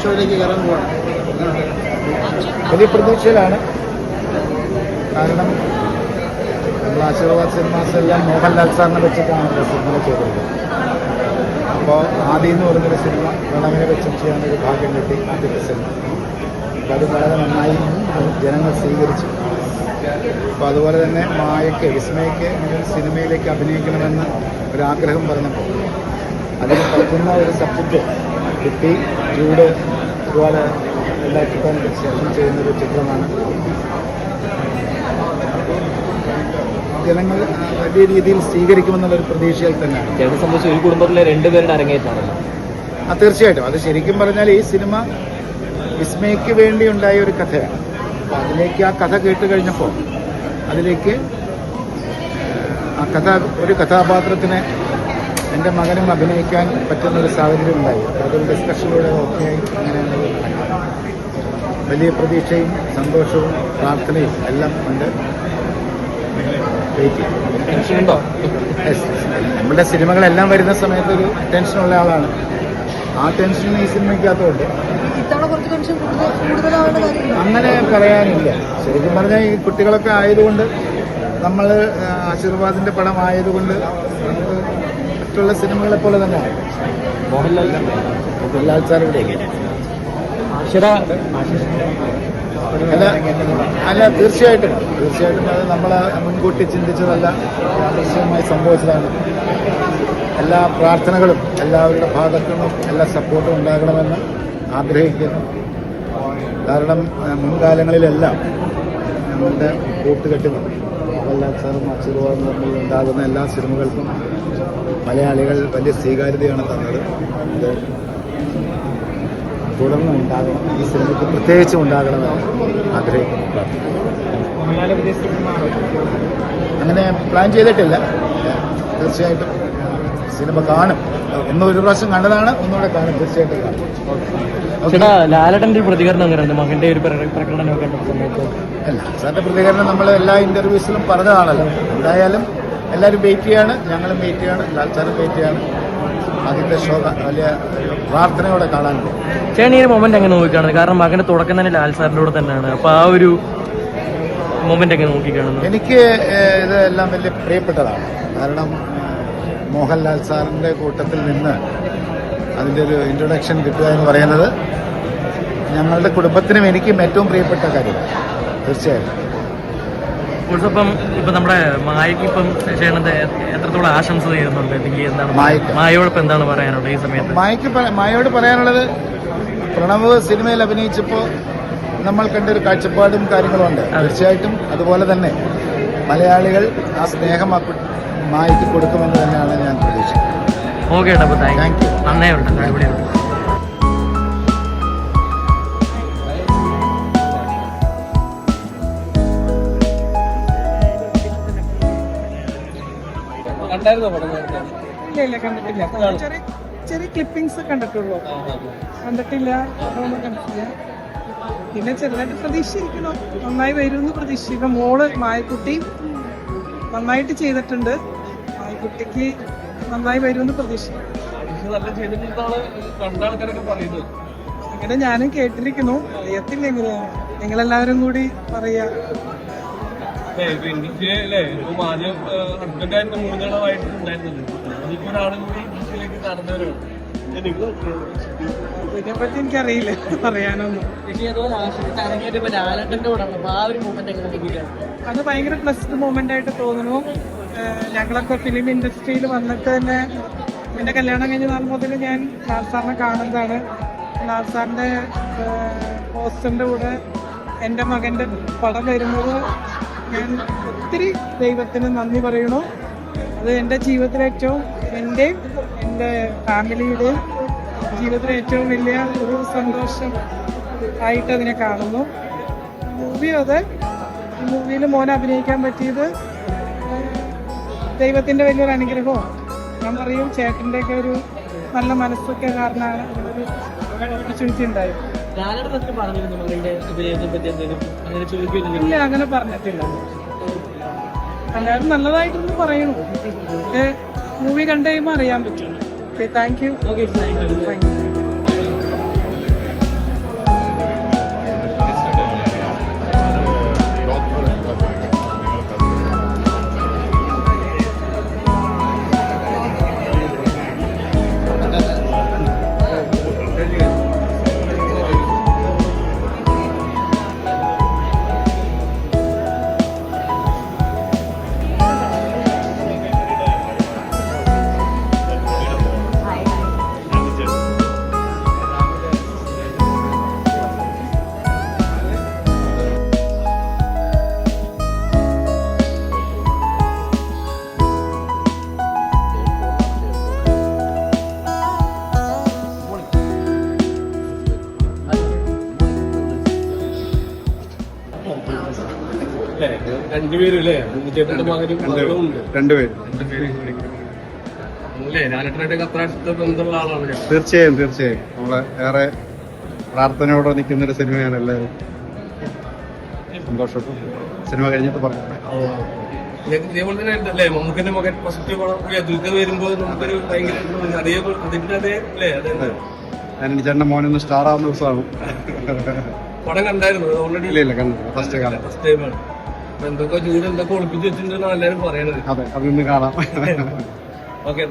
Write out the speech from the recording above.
ഷോയിലേക്ക് കയറാൻ പോവാണ്. വലിയ പ്രതീക്ഷയിലാണ്. കാരണം നമ്മൾ ആശീർവാദ് സിനിമാസ് എല്ലാം മോഹൻലാൽ സാറിനെ വെച്ചിട്ടാണ് സിനിമ ചെയ്തത്. അപ്പോൾ ആദ്യം എന്ന് പറഞ്ഞൊരു സിനിമ പ്രണവിനെ വെച്ചും ചെയ്യാനൊരു ഭാഗ്യം കിട്ടി. ആദ്യത്തെ സിനിമ അപ്പോൾ അത് വളരെ നന്നായി ജനങ്ങൾ സ്വീകരിച്ചു. അപ്പോൾ അതുപോലെ തന്നെ മായയ്ക്ക് വിസ്മയയ്ക്ക് സിനിമയിലേക്ക് അഭിനയിക്കണമെന്ന് ഒരാഗ്രഹം പറഞ്ഞപ്പോൾ അതിന് പറ്റുന്ന ഒരു സബ്ജക്റ്റ് കിട്ടി. ചൂട് ഒരുപാട് എല്ലാവർക്കും ശേഷം ചെയ്യുന്നൊരു ചിത്രമാണ്. ജനങ്ങൾ വലിയ രീതിയിൽ സ്വീകരിക്കുമെന്നുള്ളൊരു പ്രതീക്ഷയിൽ തന്നെയാണ്. ചേട്ടനെ സംബന്ധിച്ച് ഒരു കുടുംബത്തിലെ രണ്ടുപേരുടെ അരങ്ങേറ്റാണല്ലോ. തീർച്ചയായിട്ടും അത് ശരിക്കും പറഞ്ഞാൽ ഈ സിനിമ വിസ്മയ്ക്ക് വേണ്ടി ഉണ്ടായ ഒരു കഥയാണ്. അപ്പോൾ അതിലേക്ക് ആ കഥ കേട്ട് കഴിഞ്ഞപ്പോൾ അതിലേക്ക് ആ കഥ ഒരു കഥാപാത്രത്തിനെ എൻ്റെ മകനും അഭിനയിക്കാൻ പറ്റുന്നൊരു സാഹചര്യം ഉണ്ടായി. അപ്പോൾ അതൊരു ഡിസ്കഷനിലൂടെ ഓക്കെയായി അങ്ങനെ വലിയ പ്രതീക്ഷയും സന്തോഷവും പ്രാർത്ഥനയും എല്ലാം ഉണ്ട്. ടെൻഷനുണ്ടോ? നമ്മുടെ സിനിമകളെല്ലാം വരുന്ന സമയത്ത് ഒരു ടെൻഷനുള്ള ആളാണ്. ആ ടെൻഷൻ ഈ സിനിമയ്ക്കകത്തുണ്ട്. അങ്ങനെ പറയാനില്ല. ശരിക്കും പറഞ്ഞാൽ ഈ കുട്ടികളൊക്കെ ആയതുകൊണ്ട് നമ്മൾ ആശീർവാദിന്റെ പടം ആയതുകൊണ്ട് നമുക്ക് മറ്റുള്ള സിനിമകളെ പോലെ തന്നെയാണ്. മോഹൻലാൽ സാറിവിടേക്ക് അല്ല തീർച്ചയായിട്ടും അത് നമ്മൾ മുൻകൂട്ടി ചിന്തിച്ചതല്ല, യാദൃശ്യമായി സംഭവിച്ചതാണ്. എല്ലാ പ്രാർത്ഥനകളും എല്ലാവരുടെ ഭാഗത്തുനിന്നും എല്ലാ സപ്പോർട്ടും ഉണ്ടാകണമെന്ന് ആഗ്രഹിക്കുന്നു. കാരണം മുൻകാലങ്ങളിലെല്ലാം നമ്മളുടെ കൂട്ടുകെട്ടിൽ മോഹൻലാൽ സാറും ആശീർവാദം തമ്മിൽ ഉണ്ടാകുന്ന എല്ലാ സിനിമകൾക്കും മലയാളികൾ വലിയ സ്വീകാര്യതയാണ് തന്നത്. ഇത് തുടർന്ന് ഉണ്ടാകണം. ഈ സിനിമയ്ക്ക് പ്രത്യേകിച്ചും ഉണ്ടാകണമെന്ന് ആഗ്രഹിക്കുന്നു. അങ്ങനെ പ്ലാൻ ചെയ്തിട്ടില്ല. തീർച്ചയായിട്ടും സിനിമ കാണും. ഒരു പ്രാവശ്യം കണ്ടതാണ്, ഒന്നുകൂടെ കാണും. തീർച്ചയായിട്ടും കാണും. ലാലേട്ടൻ്റെ പ്രതികരണം എങ്ങനെയുണ്ട് മകന്റെ ഒരു പ്രകടനം കണ്ട സമയത്ത്? അല്ല, സാറിന്റെ പ്രതികരണം നമ്മൾ എല്ലാ ഇന്റർവ്യൂസിലും പറഞ്ഞതാണല്ലോ. എന്തായാലും എല്ലാവരും വെയിറ്റ് ചെയ്യാണ്, ഞങ്ങളും വെയിറ്റ് ചെയ്യാണ്, ലാൽ സാറും വെയിറ്റ് ചെയ്യാണ്. അതിന്റെ ഷോ വലിയ പ്രാർത്ഥനയോടെ കാണാൻ പോകും. ചേട്ടൻ ഈ ഒരു മൊമെന്റ് എങ്ങനെ നോക്കിക്കാണുന്നത്? കാരണം മകന്റെ തുടക്കം തന്നെ ലാൽ സാറിന്റെ കൂടെ തന്നെയാണ്. അപ്പൊ ആ ഒരു മൊമെന്റ് എങ്ങനെ നോക്കിക്കാണുന്നത്? എനിക്ക് ഇതെല്ലാം വലിയ പ്രിയപ്പെട്ടതാണ്. കാരണം മോഹൻലാൽ സാറിന്റെ കൂട്ടത്തിൽ നിന്ന് അതിൻ്റെ ഒരു ഇൻട്രൊഡക്ഷൻ കിട്ടുക എന്ന് പറയുന്നത് ഞങ്ങളുടെ കുടുംബത്തിനും എനിക്കും ഏറ്റവും പ്രിയപ്പെട്ട കാര്യമാണ്. തീർച്ചയായും ഇപ്പം നമ്മുടെ മായയ്ക്ക് ഇപ്പം ചെയ്യണത് എത്രത്തോളം ആശംസ ചെയ്യുന്നുണ്ട്? എന്താണ് മായയോടൊപ്പം എന്താണ് പറയാനുള്ളത് ഈ സമയത്ത്? മായയോട് പറയാനുള്ളത്, പ്രണവ് സിനിമയിൽ അഭിനയിച്ചപ്പോൾ നമ്മൾ കണ്ടൊരു കാഴ്ചപ്പാടും കാര്യങ്ങളും ഉണ്ട്. തീർച്ചയായിട്ടും അതുപോലെ തന്നെ മലയാളികൾ ആ സ്നേഹം മായയ്ക്ക് കൊടുക്കുമെന്ന് തന്നെയാണ് ഞാൻ പ്രതീക്ഷിക്കുന്നത്. ഓക്കെ ഏട്ടാ, അപ്പോൾ താങ്ക് യു. നന്നേ ഉണ്ട്, അടിപൊളിയുണ്ട്. ഇല്ല കണ്ടിട്ടില്ല. ചെറിയ ക്ലിപ്പിംഗ്സ് കണ്ടിട്ടുള്ളൂ, കണ്ടിട്ടില്ല. പിന്നെ ചെറുതായിട്ട് പ്രതീക്ഷിക്കുന്നു, നന്നായി വരുമെന്ന് പ്രതീക്ഷിക്കും. മോള് മായക്കുട്ടി നന്നായിട്ട് ചെയ്തിട്ടുണ്ട്. മായക്കുട്ടിക്ക് നന്നായി വരുമെന്ന് പ്രതീക്ഷിക്കും. അങ്ങനെ ഞാനും കേട്ടിരിക്കുന്നു, അറിയത്തില്ല എങ്ങനെയാണ്. നിങ്ങളെല്ലാവരും കൂടി പറയാ. ഇതിനെപ്പറ്റി എനിക്കറിയില്ല പറയാനൊന്നും. അത് ഭയങ്കര പ്ലസ്ഡ് മൊമെന്റ് ആയിട്ട് തോന്നുന്നു. ഞങ്ങളൊക്കെ ഫിലിം ഇൻഡസ്ട്രിയിൽ വന്നിട്ട് തന്നെ എൻ്റെ കല്യാണം കഴിഞ്ഞ നാൾ മുതൽ ഞാൻ ലാൽ സാറിനെ കാണുന്നതാണ്. ലാൽ സാറിൻ്റെ പോസ്റ്ററിൻ്റെ കൂടെ എൻ്റെ മകൻ്റെ പടം വരുന്നത് ഞാൻ ഒത്തിരി ദൈവത്തിന് നന്ദി പറയണു. അത് എൻ്റെ ജീവിതത്തിലെ ഏറ്റവും എൻ്റെയും എൻ്റെ ഫാമിലിയുടെയും ജീവിതത്തിലെ ഏറ്റവും വലിയ ഒരു സന്തോഷം ആയിട്ട് അതിനെ കാണുന്നു. മൂവി അത് ഈ മൂവിയിൽ മോനെ അഭിനയിക്കാൻ പറ്റിയത് ദൈവത്തിൻ്റെ വലിയൊരു അനുഗ്രഹമാണ്. ഞാൻ പറയും ചേട്ടൻ്റെയൊക്കെ ഒരു നല്ല മനസ്സൊക്കെ കാരണമാണ് ഒരു ഓപ്പർച്യൂണിറ്റി ഉണ്ടായത്. ഇല്ല, അങ്ങനെ പറഞ്ഞിട്ടില്ല. എല്ലാവരും നല്ലതായിട്ടൊന്നും പറയണു. മൂവി കണ്ടു കഴിയുമ്പോൾ അറിയാൻ പറ്റും. Okay, thank you. Thank you. രണ്ടുപേരും അല്ലേ? ചേട്ടന്റെ മകനും രണ്ടുപേരും അല്ലേ? ലാലേട്ടനായിട്ട് അത്ര അടുത്ത ബന്ധമുള്ള ആളാണ് ഞാൻ. തീർച്ചയായും നമ്മളെ ഏറെ പ്രാർത്ഥനയോടെ നിൽക്കുന്ന ഒരു സിനിമയാണ്. എല്ലാവരും സന്തോഷം. സിനിമ കഴിഞ്ഞിട്ട് പറഞ്ഞു. ഇതേപോലെ തന്നെ അല്ലേ മമ്മൂക്കന്റെ മകൻ ഫസ്റ്റ് ദുരിതം വരുമ്പോൾ നമുക്കൊരു ഭയങ്കര അതിന്റെ അതേ അല്ലേ? ഞാൻ ചേട്ടൻ്റെ മോനൊന്ന് സ്റ്റാർ ആവുന്ന ദിവസമാണ്. പടം കണ്ടായിരുന്നു ഓൾറെഡി? ഇല്ല കണ്ടു. ഫസ്റ്റ് ടൈമാണ്. എന്തൊക്കെ ചൂട് എന്തൊക്കെ ഒളിപ്പിച്ച് വെച്ചിട്ടുണ്ടെന്നാണ് എല്ലാവരും പറയണത്. അതെ, അതൊന്ന് കാണാം. ഓക്കെ.